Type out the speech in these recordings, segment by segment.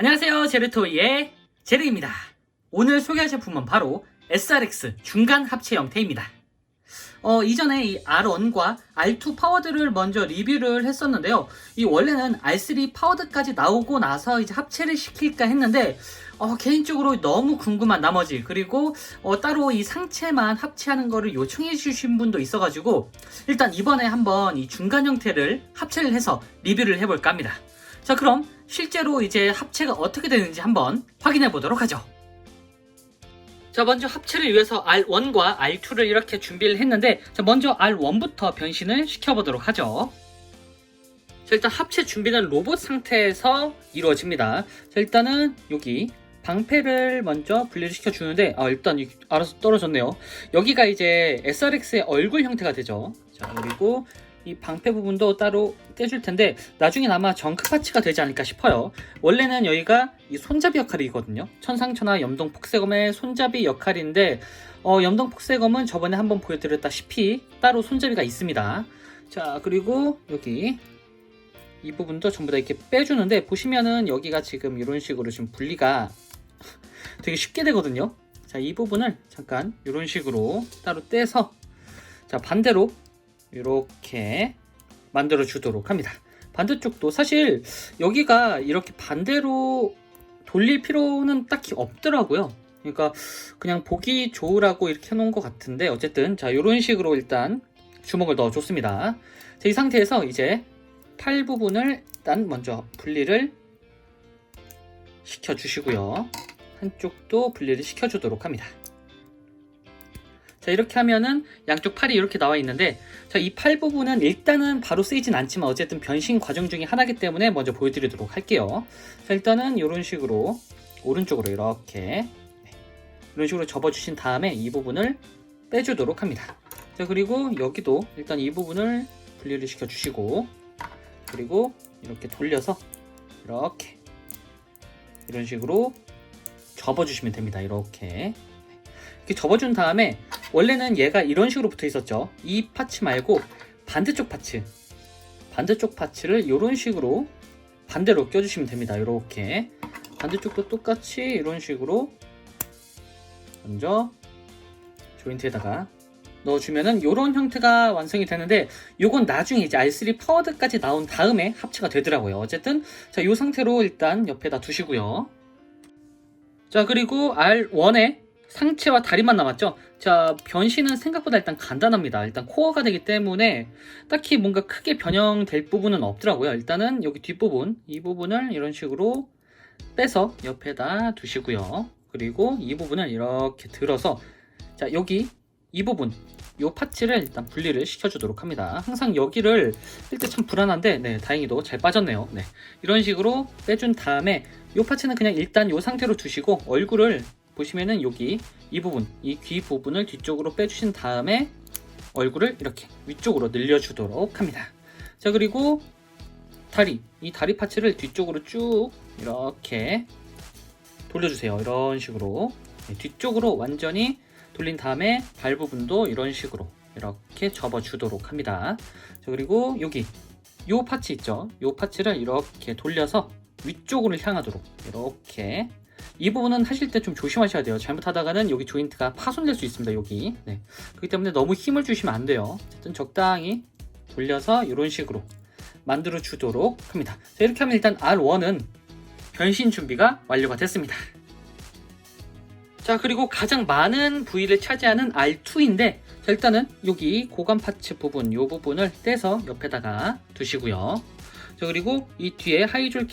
안녕하세요, 제르토이의 제르입니다. 오늘 소개할 제품은 바로 SRX 중간 합체 형태입니다. 이전에 이 R1과 R2 파워드를 먼저 리뷰를 했었는데요. 이 원래는 R3 파워드까지 나오고 나서 이제 합체를 시킬까 했는데 개인적으로 너무 궁금한 나머지, 그리고 따로 이 상체만 합체하는 거를 요청해 주신 분도 있어가지고 일단 이번에 한번 이 중간 형태를 합체를 해서 리뷰를 해볼까 합니다. 자, 그럼 실제로 이제 합체가 어떻게 되는지 한번 확인해 보도록 하죠. 자, 먼저 합체를 위해서 R1과 R2를 이렇게 준비를 했는데, 자, 먼저 R1부터 변신을 시켜보도록 하죠. 자, 일단 합체 준비는 로봇 상태에서 이루어집니다. 자, 일단은 여기 방패를 먼저 분리를 시켜주는데, 일단 알아서 떨어졌네요. 여기가 이제 SRX의 얼굴 형태가 되죠. 자, 그리고 이 방패 부분도 따로 떼줄 텐데 나중엔 아마 정크 파츠가 되지 않을까 싶어요. 원래는 여기가 이 손잡이 역할이거든요. 천상천하 염동 폭세검의 손잡이 역할인데 염동 폭세검은 저번에 한번 보여드렸다시피 따로 손잡이가 있습니다. 자, 그리고 여기 이 부분도 전부 다 이렇게 빼주는데, 보시면은 여기가 지금 이런 식으로 좀 분리가 되게 쉽게 되거든요. 자, 이 부분을 잠깐 이런 식으로 따로 떼서, 자, 반대로 이렇게 만들어 주도록 합니다. 반대쪽도 사실 여기가 이렇게 반대로 돌릴 필요는 딱히 없더라고요. 그러니까 그냥 보기 좋으라고 이렇게 해놓은 것 같은데, 어쨌든 자, 이런 식으로 일단 주먹을 넣어 줬습니다. 자, 이 상태에서 이제 팔 부분을 일단 먼저 분리를 시켜 주시고요. 한쪽도 분리를 시켜 주도록 합니다. 자, 이렇게 하면은 양쪽 팔이 이렇게 나와 있는데, 자, 이 팔 부분은 일단은 바로 쓰이진 않지만 어쨌든 변신 과정 중에 하나이기 때문에 먼저 보여드리도록 할게요. 자, 일단은 이런 식으로 오른쪽으로 이렇게 이런 식으로 접어주신 다음에 이 부분을 빼주도록 합니다. 자, 그리고 여기도 일단 이 부분을 분리를 시켜주시고, 그리고 이렇게 돌려서 이렇게 이런 식으로 접어주시면 됩니다. 이렇게 접어준 다음에, 원래는 얘가 이런 식으로 붙어 있었죠. 이 파츠 말고 반대쪽 파츠를 이런 식으로 반대로 껴주시면 됩니다. 이렇게 반대쪽도 똑같이 이런 식으로 먼저 조인트에다가 넣어주면은 이런 형태가 완성이 되는데, 요건 나중에 이제 R3 파워드까지 나온 다음에 합체가 되더라고요. 어쨌든 자, 이 상태로 일단 옆에다 두시고요. 자, 그리고 R1에 상체와 다리만 남았죠. 자, 변신은 생각보다 일단 간단합니다. 일단 코어가 되기 때문에 딱히 뭔가 크게 변형될 부분은 없더라고요. 일단은 여기 뒷부분, 이 부분을 이런 식으로 빼서 옆에다 두시고요. 그리고 이 부분을 이렇게 들어서, 자, 여기 이 부분, 이 파츠를 일단 분리를 시켜주도록 합니다. 항상 여기를 뺄 때 참 불안한데, 네, 다행히도 잘 빠졌네요. 네, 이런 식으로 빼준 다음에 이 파츠는 그냥 일단 이 상태로 두시고, 얼굴을 보시면은 여기 이 부분, 이 귀 부분을 뒤쪽으로 빼주신 다음에 얼굴을 이렇게 위쪽으로 늘려주도록 합니다. 자, 그리고 이 다리 파츠를 뒤쪽으로 쭉 이렇게 돌려주세요. 이런 식으로 뒤쪽으로 완전히 돌린 다음에 발 부분도 이런 식으로 이렇게 접어주도록 합니다. 자, 그리고 여기 이 파츠 있죠? 이 파츠를 이렇게 돌려서 위쪽으로 향하도록 이렇게, 이 부분은 하실 때 좀 조심하셔야 돼요. 잘못하다가는 여기 조인트가 파손될 수 있습니다. 여기. 네. 그렇기 때문에 너무 힘을 주시면 안 돼요. 어쨌든 적당히 돌려서 이런 식으로 만들어 주도록 합니다. 자, 이렇게 하면 일단 R1은 변신 준비가 완료가 됐습니다. 자, 그리고 가장 많은 부위를 차지하는 R2인데, 자, 일단은 여기 고관 파츠 부분, 이 부분을 떼서 옆에다가 두시고요. 자, 그리고 이 뒤에 하이졸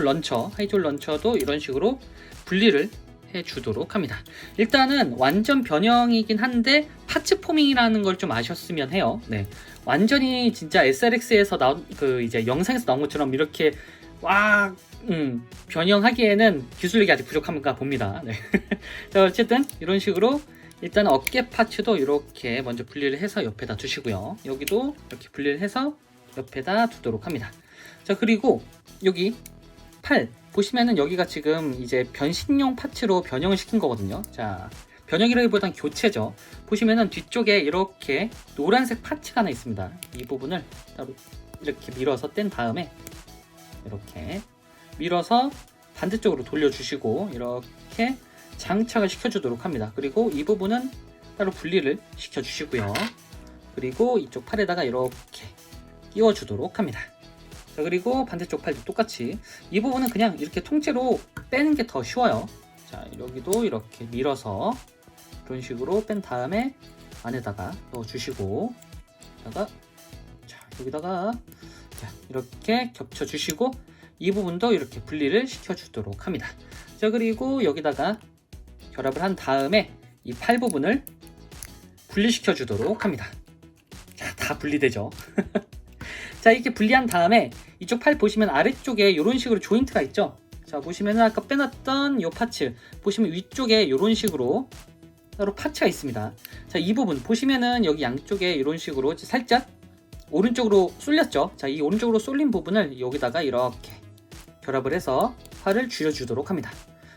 런처도 이런 식으로 분리를 해주도록 합니다. 일단은 완전 변형이긴 한데 파츠 포밍이라는 걸 좀 아셨으면 해요. 네, 완전히 진짜 SRX에서 나온 이제 영상에서 나온 것처럼 이렇게 변형하기에는 기술력이 아직 부족한가 봅니다. 네. 자, 어쨌든 이런 식으로 일단 어깨 파츠도 이렇게 먼저 분리를 해서 옆에다 두시고요. 여기도 이렇게 분리를 해서 옆에다 두도록 합니다. 자, 그리고 여기 팔 보시면은 여기가 지금 이제 변신용 파츠로 변형을 시킨 거거든요. 자, 변형이라기보단 교체죠. 보시면은 뒤쪽에 이렇게 노란색 파츠가 하나 있습니다. 이 부분을 따로 이렇게 밀어서 뗀 다음에 이렇게 밀어서 반대쪽으로 돌려주시고 이렇게 장착을 시켜주도록 합니다. 그리고 이 부분은 따로 분리를 시켜주시고요. 그리고 이쪽 팔에다가 이렇게 끼워주도록 합니다. 자, 그리고 반대쪽 팔도 똑같이 이 부분은 그냥 이렇게 통째로 빼는 게 더 쉬워요. 자, 여기도 이렇게 밀어서 이런 식으로 뺀 다음에 안에다가 넣어주시고 여기다가 자, 이렇게 겹쳐주시고 이 부분도 이렇게 분리를 시켜주도록 합니다. 자, 그리고 여기다가 결합을 한 다음에 이 팔 부분을 분리시켜 주도록 합니다. 자, 다 분리되죠. 자, 이렇게 분리한 다음에 이쪽 팔 보시면 아래쪽에 이런 식으로 조인트가 있죠. 자, 보시면 아까 빼놨던 이 파츠 보시면 위쪽에 이런 식으로 따로 파츠가 있습니다. 자, 이 부분 보시면은 여기 양쪽에 이런 식으로 살짝 오른쪽으로 쏠렸죠. 자, 이 오른쪽으로 쏠린 부분을 여기다가 이렇게 결합을 해서 팔을 줄여주도록 합니다.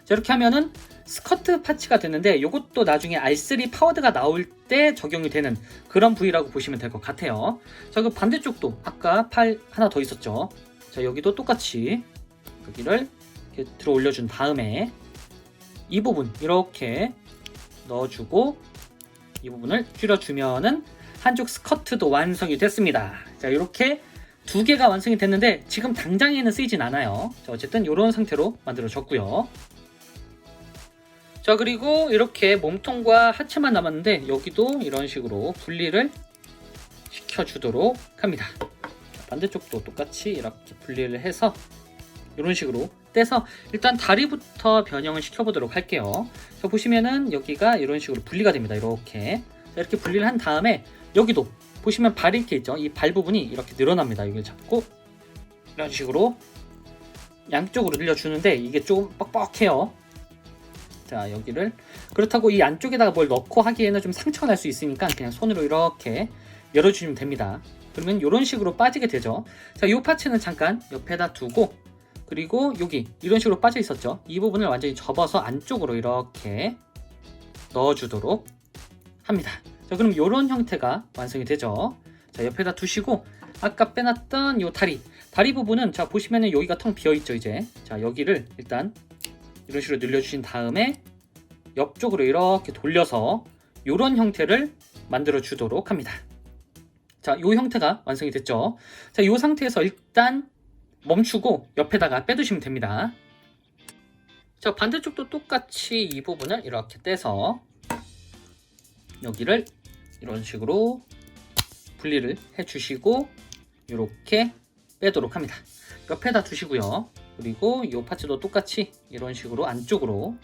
자, 이렇게 하면은 스커트 파츠가 되는데 이것도 나중에 R3 파워드가 나올 때 적용이 되는 그런 부위라고 보시면 될 것 같아요. 자, 그 반대쪽도 아까 팔 하나 더 있었죠. 자, 여기도 똑같이 여기를 이렇게 들어 올려준 다음에 이 부분 이렇게 넣어주고 이 부분을 줄여주면은 한쪽 스커트도 완성이 됐습니다. 자, 이렇게 두 개가 완성이 됐는데 지금 당장에는 쓰이진 않아요. 자, 어쨌든 이런 상태로 만들어졌고요. 자, 그리고 이렇게 몸통과 하체만 남았는데 여기도 이런 식으로 분리를 시켜주도록 합니다. 자, 반대쪽도 똑같이 이렇게 분리를 해서 이런 식으로 떼서 일단 다리부터 변형을 시켜보도록 할게요. 자, 보시면은 여기가 이런 식으로 분리가 됩니다. 이렇게. 자, 이렇게 분리를 한 다음에 여기도 보시면 발이 이렇게 있죠. 이 발 부분이 이렇게 늘어납니다. 여기를 잡고 이런 식으로 양쪽으로 늘려주는데 이게 좀 뻑뻑해요. 자, 여기를 그렇다고 이 안쪽에다가 뭘 넣고 하기에는 좀 상처가 날 수 있으니까 그냥 손으로 이렇게 열어주시면 됩니다. 그러면 이런 식으로 빠지게 되죠. 자, 이 파츠는 잠깐 옆에다 두고 그리고 여기 이런 식으로 빠져 있었죠. 이 부분을 완전히 접어서 안쪽으로 이렇게 넣어주도록 합니다. 자, 그럼 이런 형태가 완성이 되죠. 자, 옆에다 두시고 아까 빼놨던 이 다리 부분은 자, 보시면은 여기가 텅 비어 있죠. 이제 자, 여기를 일단 이런 식으로 늘려주신 다음에 옆쪽으로 이렇게 돌려서 이런 형태를 만들어 주도록 합니다. 자, 이 형태가 완성이 됐죠. 자, 이 상태에서 일단 멈추고 옆에다가 빼두시면 됩니다. 자, 반대쪽도 똑같이 이 부분을 이렇게 떼서 여기를 이런 식으로 분리를 해주시고 이렇게 빼도록 합니다. 옆에다 두시고요. 그리고 이 파츠도 똑같이 이런 식으로 안쪽으로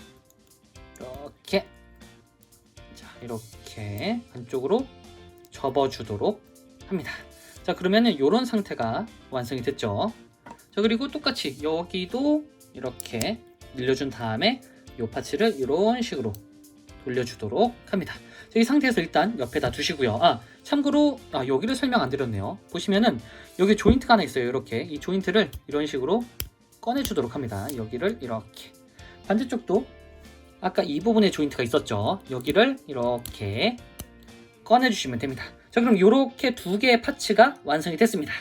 이렇게 안쪽으로 접어주도록 합니다. 자, 그러면은 이런 상태가 완성이 됐죠. 자, 그리고 똑같이 여기도 이렇게 늘려준 다음에 이 파츠를 이런 식으로 돌려주도록 합니다. 자, 이 상태에서 일단 옆에다 두시고요. 참고로 여기를 설명 안 드렸네요. 보시면은 여기 조인트가 하나 있어요. 이렇게 이 조인트를 이런 식으로 꺼내주도록 합니다. 여기를 이렇게 반대쪽도 아까 이 부분에 조인트가 있었죠. 여기를 이렇게 꺼내주시면 됩니다. 자, 그럼 이렇게 두 개의 파츠가 완성이 됐습니다.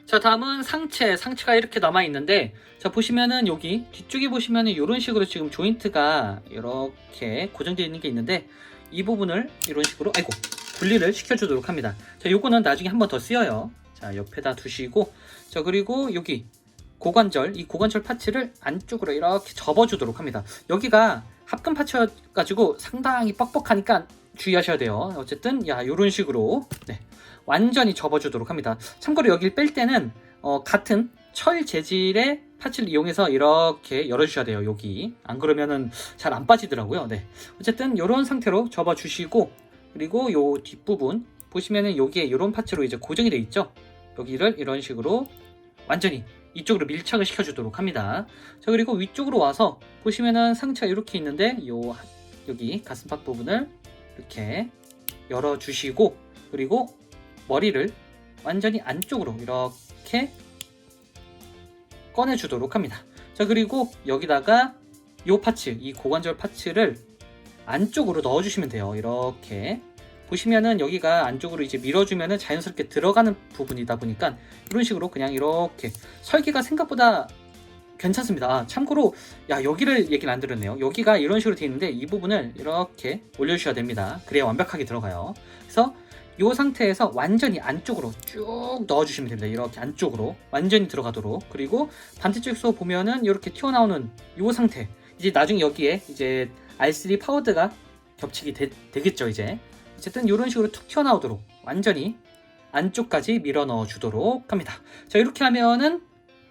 자, 다음은 상체가 이렇게 남아있는데 자, 보시면은 여기 뒤쪽에 보시면은 이런 식으로 지금 조인트가 이렇게 고정되어 있는 게 있는데 이 부분을 이런 식으로 분리를 시켜주도록 합니다. 자, 요거는 나중에 한 번 더 쓰여요. 자, 옆에다 두시고 자, 그리고 여기 이 고관절 파츠를 안쪽으로 이렇게 접어주도록 합니다. 여기가 합금 파츠여가지고 상당히 뻑뻑하니까 주의하셔야 돼요. 어쨌든 이런 식으로 완전히 접어주도록 합니다. 참고로 여기를 뺄 때는 같은 철 재질의 파츠를 이용해서 이렇게 열어주셔야 돼요. 여기 안 그러면은 잘 안 빠지더라고요. 어쨌든 이런 상태로 접어주시고 그리고 요 뒷부분 보시면은 여기에 이런 파츠로 이제 고정이 되어 있죠. 여기를 이런 식으로 완전히 이쪽으로 밀착을 시켜주도록 합니다. 자, 그리고 위쪽으로 와서 보시면은 상체가 이렇게 있는데 여기 가슴팍 부분을 이렇게 열어주시고 그리고 머리를 완전히 안쪽으로 이렇게 꺼내주도록 합니다. 자, 그리고 여기다가 이 고관절 파츠를 안쪽으로 넣어주시면 돼요. 이렇게 보시면은 여기가 안쪽으로 이제 밀어주면은 자연스럽게 들어가는 부분이다 보니까 이런 식으로 그냥 이렇게 설계가 생각보다 괜찮습니다. 참고로 여기를 얘기를 안 드렸네요. 여기가 이런 식으로 되어 있는데 이 부분을 이렇게 올려주셔야 됩니다. 그래야 완벽하게 들어가요. 그래서 이 상태에서 완전히 안쪽으로 쭉 넣어주시면 됩니다. 이렇게 안쪽으로 완전히 들어가도록. 그리고 반대쪽에서 보면은 이렇게 튀어나오는 이 상태, 이제 나중에 여기에 이제 R3 파워드가 겹치게 되겠죠. 이제 어쨌든 이런 식으로 툭 튀어나오도록 완전히 안쪽까지 밀어 넣어 주도록 합니다. 자, 이렇게 하면은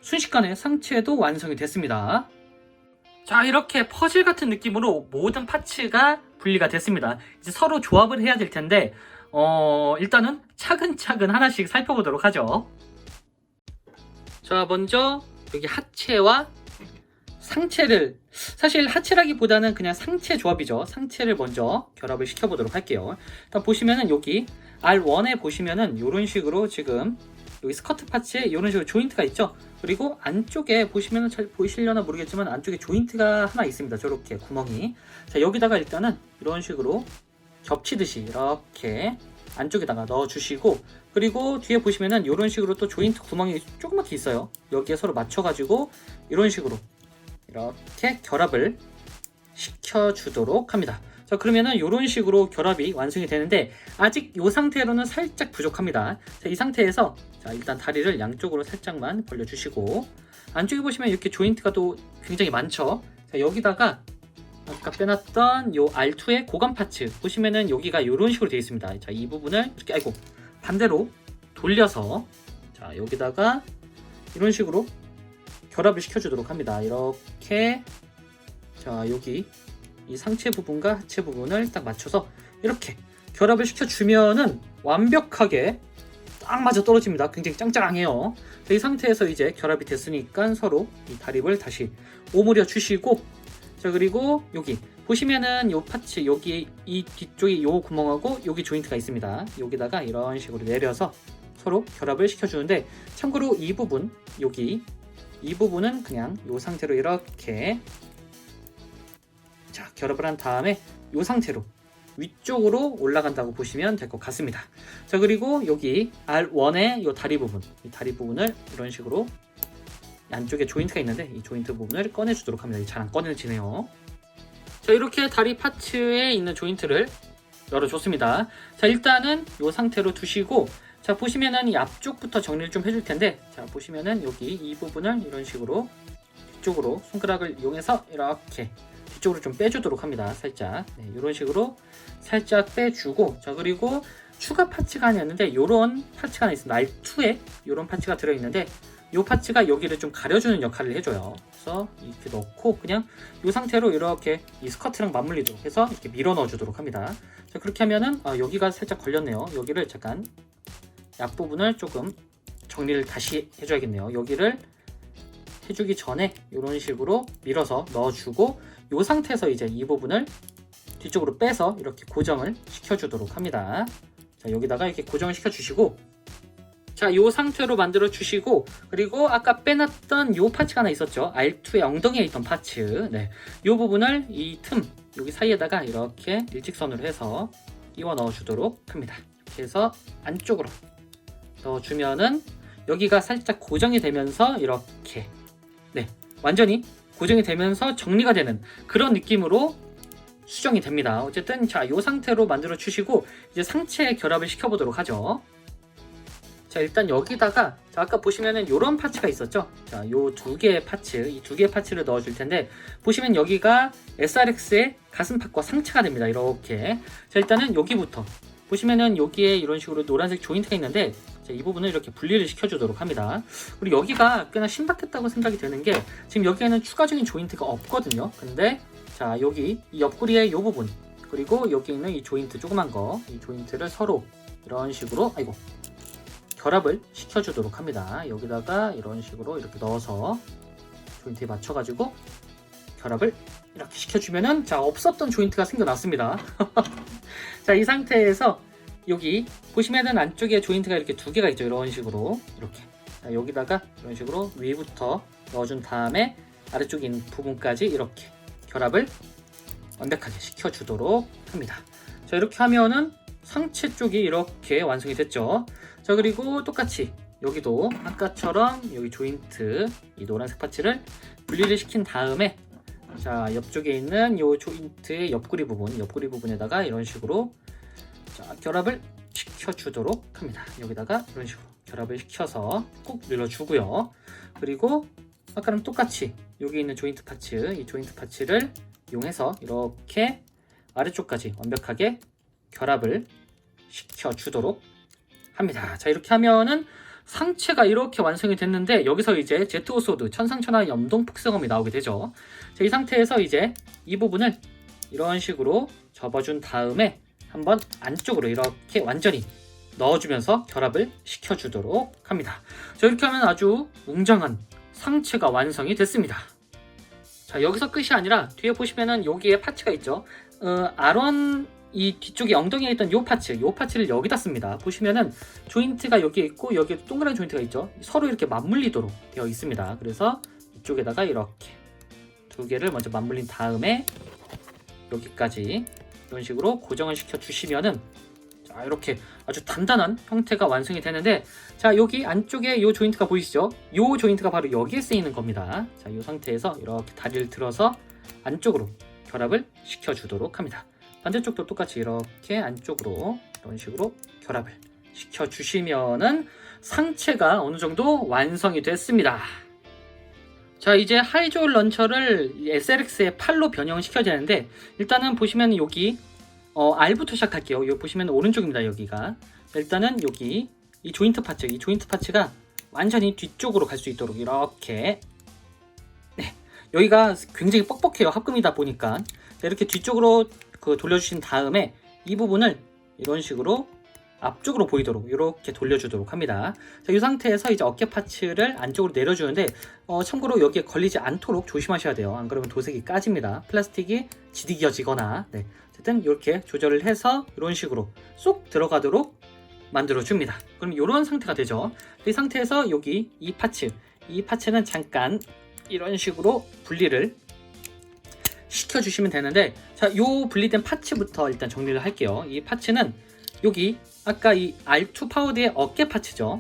순식간에 상체도 완성이 됐습니다. 자, 이렇게 퍼즐 같은 느낌으로 모든 파츠가 분리가 됐습니다. 이제 서로 조합을 해야 될 텐데 일단은 차근차근 하나씩 살펴보도록 하죠. 자, 먼저 여기 하체와 상체를, 사실 하체라기보다는 그냥 상체 조합이죠. 상체를 먼저 결합을 시켜보도록 할게요. 일단 보시면은 여기 R1에 보시면은 이런 식으로 지금 여기 스커트 파츠에 이런 식으로 조인트가 있죠. 그리고 안쪽에 보시면은 잘 보이시려나 모르겠지만 안쪽에 조인트가 하나 있습니다. 저렇게 구멍이. 자, 여기다가 일단은 이런 식으로 겹치듯이 이렇게 안쪽에다가 넣어주시고, 그리고 뒤에 보시면은 이런 식으로 또 조인트 구멍이 조그맣게 있어요. 여기에 서로 맞춰가지고 이런 식으로 이렇게 결합을 시켜주도록 합니다. 자, 그러면은 이런 식으로 결합이 완성이 되는데 아직 이 상태로는 살짝 부족합니다. 자, 이 상태에서 자, 일단 다리를 양쪽으로 살짝만 벌려주시고, 안쪽에 보시면 이렇게 조인트가 또 굉장히 많죠. 자, 여기다가 아까 빼놨던 요 R2의 고관 파츠 보시면은 여기가 이런 식으로 되어 있습니다. 자, 이 부분을 이렇게 반대로 돌려서 자, 여기다가 이런 식으로 결합을 시켜주도록 합니다. 이렇게 자, 여기 이 상체 부분과 하체 부분을 딱 맞춰서 이렇게 결합을 시켜주면은 완벽하게 딱 맞아 떨어집니다. 굉장히 짱짱해요. 자, 이 상태에서 이제 결합이 됐으니까 서로 이 다립을 다시 오므려 주시고, 자, 그리고 여기 보시면은 요 파츠, 여기 이 뒤쪽에 요 구멍하고 여기 조인트가 있습니다. 여기다가 이런 식으로 내려서 서로 결합을 시켜주는데, 참고로 이 부분, 여기 이 부분은 그냥 요 상태로 이렇게 자, 결합을 한 다음에 이 상태로 위쪽으로 올라간다고 보시면 될 것 같습니다. 자, 그리고 여기 R1의 이 다리 부분, 이 다리 부분을 이런 식으로 안쪽에 조인트가 있는데 이 조인트 부분을 꺼내주도록 합니다. 잘 안 꺼내지네요. 자, 이렇게 다리 파츠에 있는 조인트를 열어줬습니다. 자, 일단은 이 상태로 두시고, 자, 보시면은 이 앞쪽부터 정리를 좀 해줄 텐데, 자, 보시면은 여기 이 부분을 이런 식으로 뒤쪽으로 손가락을 이용해서 이렇게 뒤쪽으로 좀 빼주도록 합니다. 살짝 이런 식으로 살짝 빼주고, 자, 그리고 추가 파츠가 하나 있는데 이런 파츠가 하나 있습니다. R2에 이런 파츠가 들어있는데 이 파츠가 여기를 좀 가려주는 역할을 해줘요. 그래서 이렇게 넣고 그냥 이 상태로 이렇게 이 스커트랑 맞물리도록 해서 이렇게 밀어 넣어주도록 합니다. 자, 그렇게 하면은 여기가 살짝 걸렸네요. 여기를 잠깐 앞부분을 조금 정리를 다시 해줘야겠네요. 여기를 해주기 전에 이런 식으로 밀어서 넣어주고, 이 상태에서 이제 이 부분을 뒤쪽으로 빼서 이렇게 고정을 시켜주도록 합니다. 자, 여기다가 이렇게 고정을 시켜주시고, 자, 이 상태로 만들어 주시고, 그리고 아까 빼놨던 이 파츠가 하나 있었죠. R2의 엉덩이에 있던 파츠. 네, 이 부분을 이 틈 여기 사이에다가 이렇게 일직선으로 해서 끼워 넣어주도록 합니다. 이렇게 해서 안쪽으로 넣어주면은 여기가 살짝 고정이 되면서 이렇게 완전히 고정이 되면서 정리가 되는 그런 느낌으로 수정이 됩니다. 어쨌든 자, 이 상태로 만들어 주시고 이제 상체 결합을 시켜보도록 하죠. 자, 일단 여기다가 자, 아까 보시면은 이런 파츠가 있었죠. 자, 요 두 개의 파츠, 이 두 개의 파츠를 넣어 줄 텐데 보시면 여기가 SRX의 가슴팍과 상체가 됩니다. 이렇게. 자, 일단은 여기부터 보시면은 여기에 이런 식으로 노란색 조인트가 있는데 자, 이 부분을 이렇게 분리를 시켜주도록 합니다. 그리고 여기가 꽤나 신박했다고 생각이 되는 게 지금 여기에는 추가적인 조인트가 없거든요. 근데 자, 여기 이 옆구리의 이 부분 그리고 여기 있는 이 조인트 조그만 거, 이 조인트를 서로 이런 식으로 결합을 시켜주도록 합니다. 여기다가 이런 식으로 이렇게 넣어서 조인트에 맞춰가지고 결합을 이렇게 시켜주면은 자, 없었던 조인트가 생겨났습니다. 자, 이 상태에서 여기 보시면은 안쪽에 조인트가 이렇게 두 개가 있죠. 이런 식으로 이렇게 자, 여기다가 이런 식으로 위부터 넣어준 다음에 아래쪽에 있는 부분까지 이렇게 결합을 완벽하게 시켜주도록 합니다. 자, 이렇게 하면은 상체 쪽이 이렇게 완성이 됐죠. 자, 그리고 똑같이 여기도 아까처럼 여기 조인트 이 노란색 파츠를 분리를 시킨 다음에 자 옆쪽에 있는 이 조인트의 옆구리 부분에다가 이런 식으로 자 결합을 시켜주도록 합니다. 여기다가 이런 식으로 결합을 시켜서 꾹 눌러주고요. 그리고 아까랑 똑같이 여기 있는 조인트 파츠, 이 조인트 파츠를 이용해서 이렇게 아래쪽까지 완벽하게 결합을 시켜주도록 합니다. 자 이렇게 하면은 상체가 이렇게 완성이 됐는데 여기서 이제 제트오 소드 천상천하 염동 폭성음이 나오게 되죠. 자, 이 상태에서 이제 이 부분을 이런 식으로 접어준 다음에 한번 안쪽으로 이렇게 완전히 넣어주면서 결합을 시켜주도록 합니다. 자 이렇게 하면 아주 웅장한 상체가 완성이 됐습니다. 자 여기서 끝이 아니라 뒤에 보시면은 여기에 파츠가 있죠. R1 이 뒤쪽에 엉덩이에 있던 요 파츠를 여기다 씁니다. 보시면은 조인트가 여기에 있고 여기에 동그란 조인트가 있죠. 서로 이렇게 맞물리도록 되어 있습니다. 그래서 이쪽에다가 이렇게 두 개를 먼저 맞물린 다음에 여기까지 이런 식으로 고정을 시켜 주시면은 자 이렇게 아주 단단한 형태가 완성이 되는데 자 여기 안쪽에 요 조인트가 보이시죠? 요 조인트가 바로 여기에 쓰이는 겁니다. 자 이 상태에서 이렇게 다리를 들어서 안쪽으로 결합을 시켜 주도록 합니다. 반대쪽도 똑같이 이렇게 안쪽으로 이런 식으로 결합을 시켜 주시면은 상체가 어느 정도 완성이 됐습니다. 자 이제 하이조일 런처를 SLX의 8로 변형을 시켜야 되는데 일단은 보시면 여기 R부터 시작할게요. 여기 보시면 오른쪽입니다. 여기가 일단은 여기 이 조인트 파츠가 완전히 뒤쪽으로 갈 수 있도록 이렇게 네 여기가 굉장히 뻑뻑해요. 합금이다 보니까 이렇게 뒤쪽으로 돌려주신 다음에 이 부분을 이런 식으로 앞쪽으로 보이도록 이렇게 돌려주도록 합니다. 자, 이 상태에서 이제 어깨 파츠를 안쪽으로 내려주는데 참고로 여기에 걸리지 않도록 조심하셔야 돼요. 안 그러면 도색이 까집니다. 플라스틱이 지디겨지거나 네. 어쨌든 이렇게 조절을 해서 이런 식으로 쏙 들어가도록 만들어줍니다. 그럼 이런 상태가 되죠. 이 상태에서 여기 이 파츠는 잠깐 이런 식으로 분리를 시켜주시면 되는데 자, 요 분리된 파츠부터 일단 정리를 할게요. 이 파츠는 여기 아까 이 R2 파워드의 어깨 파츠죠.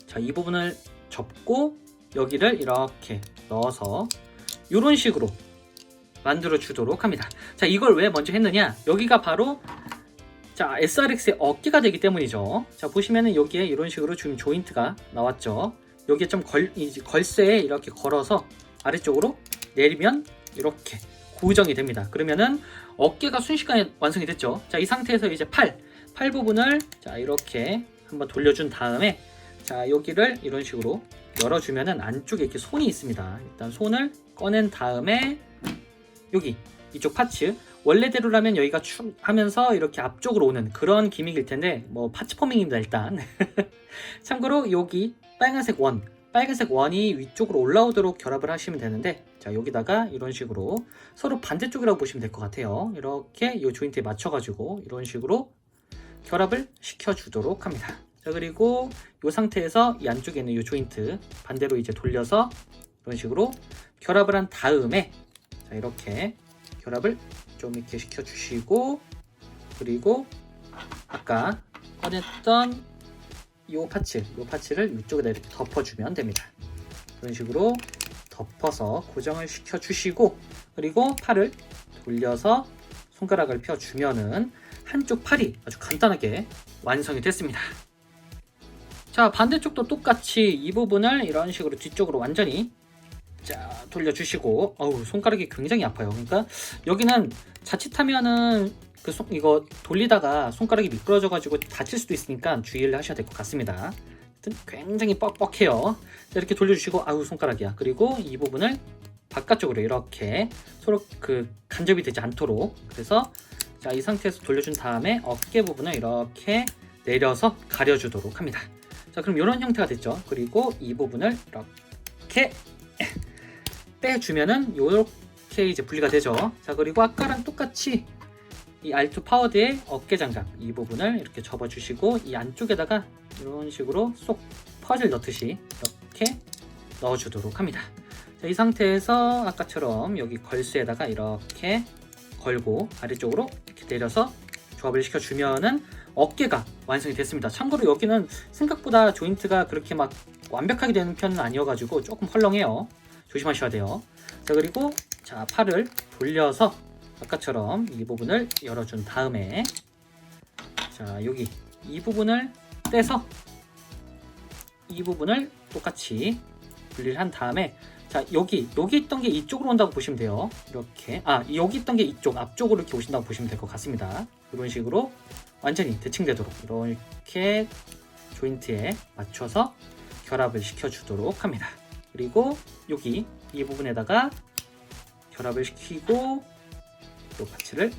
자, 이 부분을 접고 여기를 이렇게 넣어서 이런 식으로 만들어 주도록 합니다. 자, 이걸 왜 먼저 했느냐? 여기가 바로 자, SRX의 어깨가 되기 때문이죠. 자, 보시면은 여기에 이런 식으로 지금 조인트가 나왔죠. 여기에 좀 걸쇠에 이렇게 걸어서 아래쪽으로 내리면 이렇게 고정이 됩니다. 그러면은 어깨가 순식간에 완성이 됐죠. 자, 이 상태에서 이제 팔 부분을 자, 이렇게 한번 돌려준 다음에 자, 여기를 이런 식으로 열어주면은 안쪽에 이렇게 손이 있습니다. 일단 손을 꺼낸 다음에 여기 이쪽 파츠 원래대로라면 여기가 축 하면서 이렇게 앞쪽으로 오는 그런 기믹일 텐데 뭐 파츠 포밍입니다. 일단 참고로 여기 빨간색 원이 위쪽으로 올라오도록 결합을 하시면 되는데 자 여기다가 이런 식으로 서로 반대쪽이라고 보시면 될 것 같아요. 이렇게 이 조인트에 맞춰가지고 이런 식으로 결합을 시켜주도록 합니다. 자 그리고 이 상태에서 이 안쪽에 있는 이 조인트 반대로 이제 돌려서 이런 식으로 결합을 한 다음에 자 이렇게 결합을 좀 이렇게 시켜주시고 그리고 아까 꺼냈던 이 파츠를 이쪽에다 이렇게 덮어주면 됩니다. 그런 식으로 덮어서 고정을 시켜주시고 그리고 팔을 돌려서 손가락을 펴주면은 한쪽 팔이 아주 간단하게 완성이 됐습니다. 자 반대쪽도 똑같이 이 부분을 이런 식으로 뒤쪽으로 완전히 자 돌려주시고 어우 손가락이 굉장히 아파요. 그러니까 여기는 자칫하면은 이거 돌리다가 손가락이 미끄러져 가지고 다칠 수도 있으니까 주의를 하셔야 될 것 같습니다. 굉장히 뻑뻑해요. 자, 이렇게 돌려주시고 아우 손가락이야. 그리고 이 부분을 바깥쪽으로 이렇게 서로 간접이 되지 않도록 그래서 자, 이 상태에서 돌려준 다음에 어깨 부분을 이렇게 내려서 가려주도록 합니다. 자 그럼 이런 형태가 됐죠. 그리고 이 부분을 이렇게 빼주면은 이렇게 이제 분리가 되죠. 자 그리고 아까랑 똑같이 이 R2 파워드의 어깨 장갑 이 부분을 이렇게 접어주시고 이 안쪽에다가 이런 식으로 쏙 퍼즐 넣듯이 이렇게 넣어주도록 합니다. 자, 이 상태에서 아까처럼 여기 걸쇠에다가 이렇게 걸고 아래쪽으로 이렇게 내려서 조합을 시켜주면은 어깨가 완성이 됐습니다. 참고로 여기는 생각보다 조인트가 그렇게 막 완벽하게 되는 편은 아니어가지고 조금 헐렁해요. 조심하셔야 돼요. 자, 그리고 자, 팔을 돌려서 아까처럼 이 부분을 열어준 다음에 자, 여기 이 부분을 떼서 이 부분을 똑같이 분리를 한 다음에 자, 여기 있던 게 이쪽으로 온다고 보시면 돼요. 이렇게 여기 있던 게 이쪽 앞쪽으로 이렇게 오신다고 보시면 될 것 같습니다. 이런 식으로 완전히 대칭되도록 이렇게 조인트에 맞춰서 결합을 시켜주도록 합니다. 그리고 여기 이 부분에다가 결합을 시키고 또 파츠를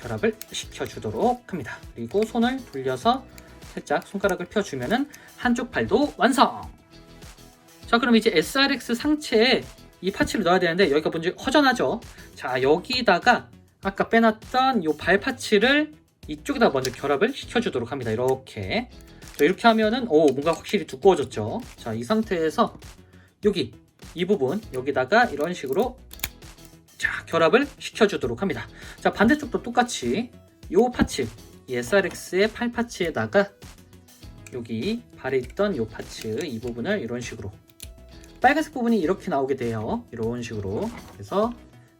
결합을 시켜주도록 합니다. 그리고 손을 돌려서 살짝 손가락을 펴주면은 한쪽 팔도 완성! 자, 그럼 이제 SRX 상체에 이 파츠를 넣어야 되는데 여기가 먼저 허전하죠. 자, 여기다가 아까 빼놨던 이 발 파츠를 이쪽에다 먼저 결합을 시켜주도록 합니다. 이렇게. 자, 이렇게 하면은 뭔가 확실히 두꺼워졌죠. 자, 이 상태에서 여기 이 부분 여기다가 이런 식으로 자, 결합을 시켜주도록 합니다. 자, 반대쪽도 똑같이 이 파츠, 이 SRX의 팔 파츠에다가 여기 발에 있던 이 파츠 이 부분을 이런 식으로 빨간색 부분이 이렇게 나오게 돼요. 이런 식으로. 그래서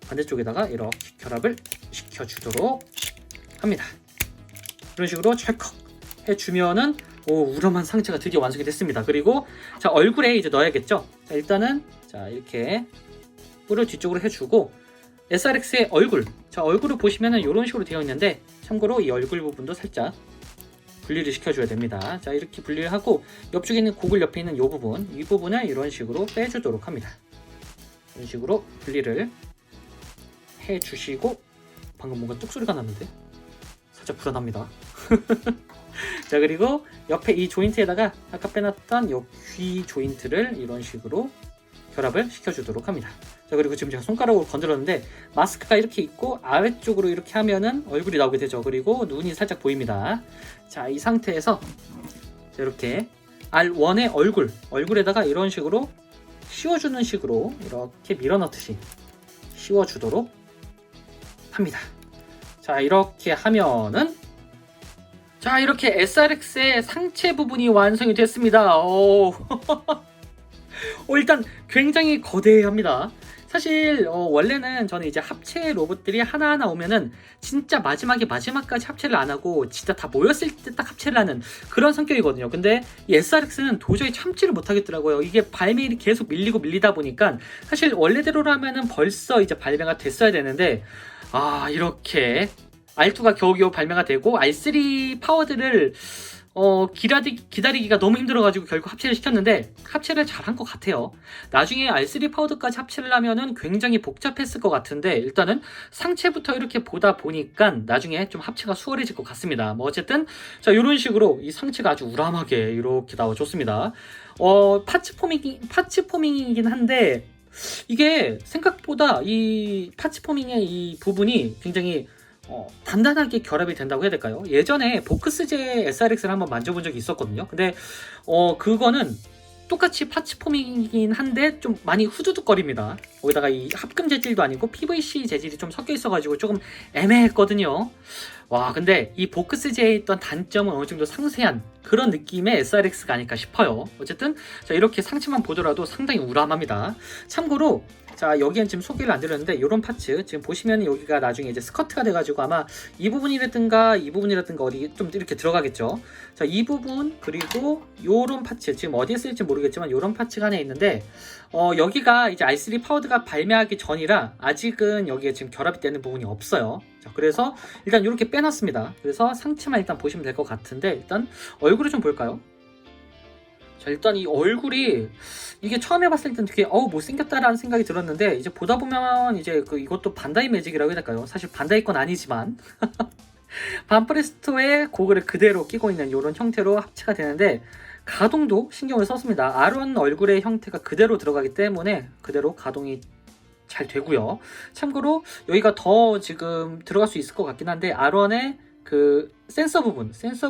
반대쪽에다가 이렇게 결합을 시켜주도록 합니다. 이런 식으로 찰컥 해주면은 우람한 상체가 드디어 완성이 됐습니다. 그리고 자, 얼굴에 이제 넣어야겠죠. 자, 일단은 자, 이렇게 뿔을 뒤쪽으로 해주고 SRX의 얼굴, 자, 얼굴을 보시면은 이런 식으로 되어 있는데 참고로 이 얼굴 부분도 살짝 분리를 시켜줘야 됩니다. 자, 이렇게 분리를 하고 옆쪽에 있는 고글 옆에 있는 이 부분, 이 부분을 이런 식으로 빼주도록 합니다. 이런 식으로 분리를 해주시고 방금 뭔가 뚝소리가 났는데 살짝 불안합니다. 자, 그리고 옆에 이 조인트에다가 아까 빼놨던 이 귀 조인트를 이런 식으로 결합을 시켜주도록 합니다. 자, 그리고 지금 제가 손가락으로 건드렸는데 마스크가 이렇게 있고 아래쪽으로 이렇게 하면은 얼굴이 나오게 되죠. 그리고 눈이 살짝 보입니다. 자, 이 상태에서 이렇게 R1의 얼굴에다가 이런 식으로 씌워주는 식으로 이렇게 밀어넣듯이 씌워주도록 합니다. 자, 이렇게 하면은 자, 이렇게 SRX의 상체 부분이 완성이 됐습니다. 일단 굉장히 거대합니다. 사실 원래는 저는 이제 합체 로봇들이 하나하나 오면은 진짜 마지막까지 합체를 안 하고 진짜 다 모였을 때 딱 합체를 하는 그런 성격이거든요. 근데 이 SRX는 도저히 참지를 못하겠더라고요. 이게 발매일이 계속 밀리다 보니까 사실 원래대로라면은 벌써 이제 발매가 됐어야 되는데 이렇게 R2가 겨우겨우 발매가 되고 R3 파워들을 기다리기가 너무 힘들어가지고 결국 합체를 시켰는데 합체를 잘한 것 같아요. 나중에 R3 파워드까지 합체를 하면은 굉장히 복잡했을 것 같은데 일단은 상체부터 이렇게 보다 보니까 나중에 좀 합체가 수월해질 것 같습니다. 뭐 어쨌든 자, 이런 식으로 이 상체가 아주 우람하게 이렇게 나와줬습니다. 파츠 포밍이긴 한데 이게 생각보다 이 파츠 포밍의 이 부분이 굉장히 단단하게 결합이 된다고 해야 될까요? 예전에 보크스제 SRX를 한번 만져본 적이 있었거든요. 근데 그거는 똑같이 파츠 폼이긴 한데 좀 많이 후두둑거립니다. 거기다가 이 합금 재질도 아니고 PVC 재질이 좀 섞여 있어가지고 조금 애매했거든요. 와, 근데 이 보크스제에 있던 단점은 어느 정도 상세한 그런 느낌의 SRX가 아닐까 싶어요. 어쨌든 자, 이렇게 상체만 보더라도 상당히 우람합니다. 참고로 자, 여기엔 지금 소개를 안 드렸는데 이런 파츠 지금 보시면 여기가 나중에 이제 스커트가 돼가지고 아마 이 부분이라든가 어디 좀 이렇게 들어가겠죠. 자, 이 부분 그리고 요런 파츠 지금 어디에 쓸지 모르겠지만 요런 파츠가 하나 있는데 여기가 이제 i3 파워드가 발매하기 전이라 아직은 여기에 지금 결합이 되는 부분이 없어요. 자, 그래서 일단 이렇게 빼놨습니다. 그래서 상체만 일단 보시면 될 것 같은데 일단 얼굴을 좀 볼까요? 자, 일단 이 얼굴이 이게 처음에 봤을 때는 되게 못생겼다라는 생각이 들었는데 이제 보다 보면 이제 이것도 반다이 매직이라고 해야 될까요? 사실 반다이 건 아니지만 반프레스토의 고글을 그대로 끼고 있는 이런 형태로 합체가 되는데 가동도 신경을 썼습니다. R1 얼굴의 형태가 그대로 들어가기 때문에 그대로 가동이 잘 되고요. 참고로 여기가 더 지금 들어갈 수 있을 것 같긴 한데 R1의 그 센서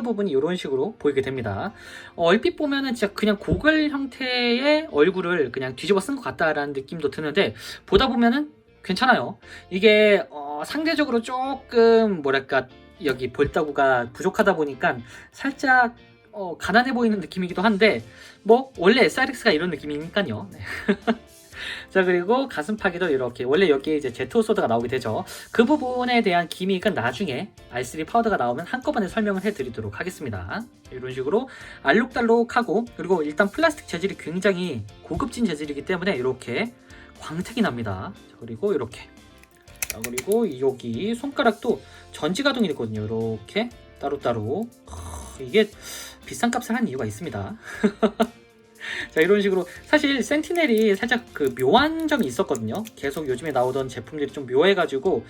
부분이 이런 식으로 보이게 됩니다. 얼핏 보면은 진짜 그냥 고글 형태의 얼굴을 그냥 뒤집어 쓴 것 같다라는 느낌도 드는데 보다 보면은 괜찮아요. 이게 상대적으로 조금 뭐랄까 여기 볼따구가 부족하다 보니까 살짝 가난해 보이는 느낌이기도 한데 뭐 원래 SRX가 이런 느낌이니까요. 네. 자, 그리고 가슴팍에도 이렇게 원래 여기에 이제 제트 소드가 나오게 되죠. 그 부분에 대한 기믹은 나중에 R3 파우더가 나오면 한꺼번에 설명을 해드리도록 하겠습니다. 이런 식으로 알록달록하고, 그리고 일단 플라스틱 재질이 굉장히 고급진 재질이기 때문에 이렇게 광택이 납니다. 자, 그리고 이렇게, 자, 그리고 여기 손가락도 전지 가동이 됐거든요. 이렇게 따로따로. 이게 비싼 값을 한 이유가 있습니다. 자, 이런 식으로 사실 센티넬이 살짝 그 묘한 점이 있었거든요. 계속 요즘에 나오던 제품들이 좀 묘해가지고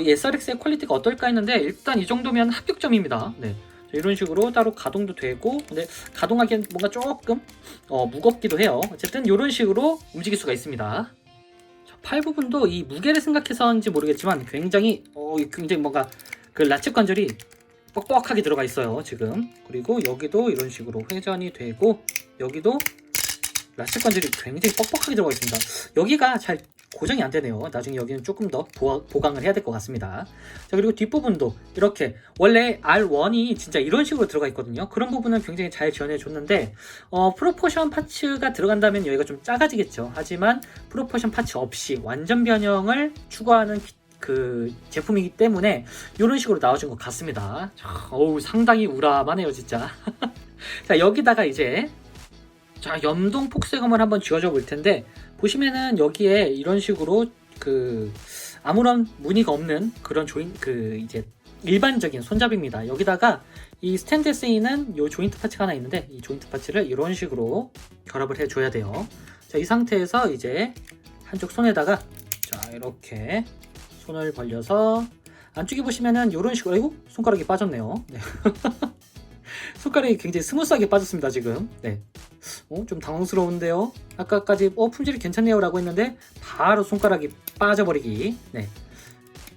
이 SRX의 퀄리티가 어떨까 했는데 일단 이 정도면 합격점입니다. 네. 자, 이런 식으로 따로 가동도 되고, 근데 가동하기엔 뭔가 조금 무겁기도 해요. 어쨌든 이런 식으로 움직일 수가 있습니다. 자, 팔 부분도 이 무게를 생각해서인지 모르겠지만 굉장히 뭔가 그 라쳇 관절이 뻑뻑하게 들어가 있어요 지금. 그리고 여기도 이런 식으로 회전이 되고, 여기도 라쳇 관절이 굉장히 뻑뻑하게 들어가 있습니다. 여기가 잘 고정이 안 되네요. 나중에 여기는 조금 더 보강을 해야 될 것 같습니다. 자, 그리고 뒷부분도 이렇게 원래 R1이 진짜 이런 식으로 들어가 있거든요. 그런 부분은 굉장히 잘 지원해 줬는데 프로포션 파츠가 들어간다면 여기가 좀 작아지겠죠. 하지만 프로포션 파츠 없이 완전 변형을 추구하는 그 제품이기 때문에 이런 식으로 나와준 것 같습니다. 자, 상당히 우람하네요 진짜. 자, 여기다가 이제 자, 염동 폭쇄검을 한번 쥐어줘 볼 텐데, 보시면은 여기에 이런 식으로 그 아무런 무늬가 없는 그런 이제 일반적인 손잡이입니다. 여기다가 이 스탠드에 쓰이는 요 조인트 파츠가 하나 있는데, 이 조인트 파츠를 이런 식으로 결합을 해줘야 돼요. 자, 이 상태에서 이제 한쪽 손에다가 자, 이렇게 손을 벌려서 안쪽에 보시면은 이런 식으로, 아이고 손가락이 빠졌네요. 네. 손가락이 굉장히 스무스하게 빠졌습니다 지금. 네. 좀 당황스러운데요. 아까까지 품질이 괜찮네요 라고 했는데 바로 손가락이 빠져버리기. 네.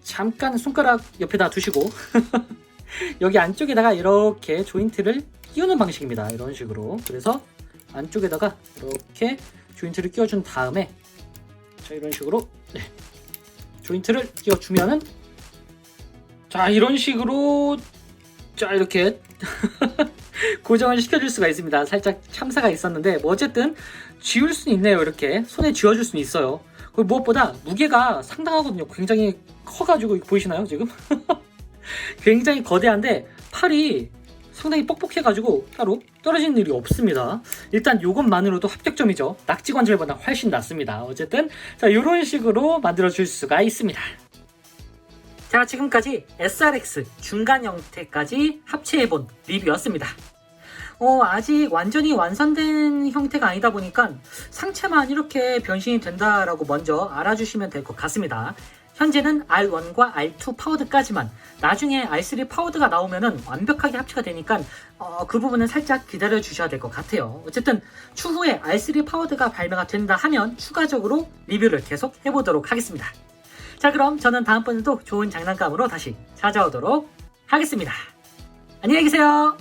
잠깐 손가락 옆에다 두시고 여기 안쪽에다가 이렇게 조인트를 끼우는 방식입니다. 이런 식으로. 그래서 안쪽에다가 이렇게 조인트를 끼워준 다음에 자, 이런 식으로 네. 조인트를 끼워주면은 자, 이런 식으로 자, 이렇게 고정을 시켜줄 수가 있습니다. 살짝 참사가 있었는데 뭐 어쨌든 쥐울 수는 있네요. 이렇게 손에 쥐어줄 수는 있어요. 그리고 무엇보다 무게가 상당하거든요. 굉장히 커가지고 보이시나요 지금? 굉장히 거대한데 팔이 상당히 뻑뻑해가지고 따로 떨어지는 일이 없습니다. 일단 이것만으로도 합격점이죠. 낙지 관절보다 훨씬 낫습니다. 어쨌든 자, 이런 식으로 만들어 줄 수가 있습니다. 자, 지금까지 SRX 중간 형태까지 합체해본 리뷰였습니다. 아직 완전히 완성된 형태가 아니다 보니까 상체만 이렇게 변신이 된다라고 먼저 알아주시면 될 것 같습니다. 현재는 R1과 R2 파워드까지만, 나중에 R3 파워드가 나오면은 완벽하게 합체가 되니까 그 부분은 살짝 기다려 주셔야 될 것 같아요. 어쨌든 추후에 R3 파워드가 발매가 된다 하면 추가적으로 리뷰를 계속 해보도록 하겠습니다. 자, 그럼 저는 다음번에도 좋은 장난감으로 다시 찾아오도록 하겠습니다. 안녕히 계세요.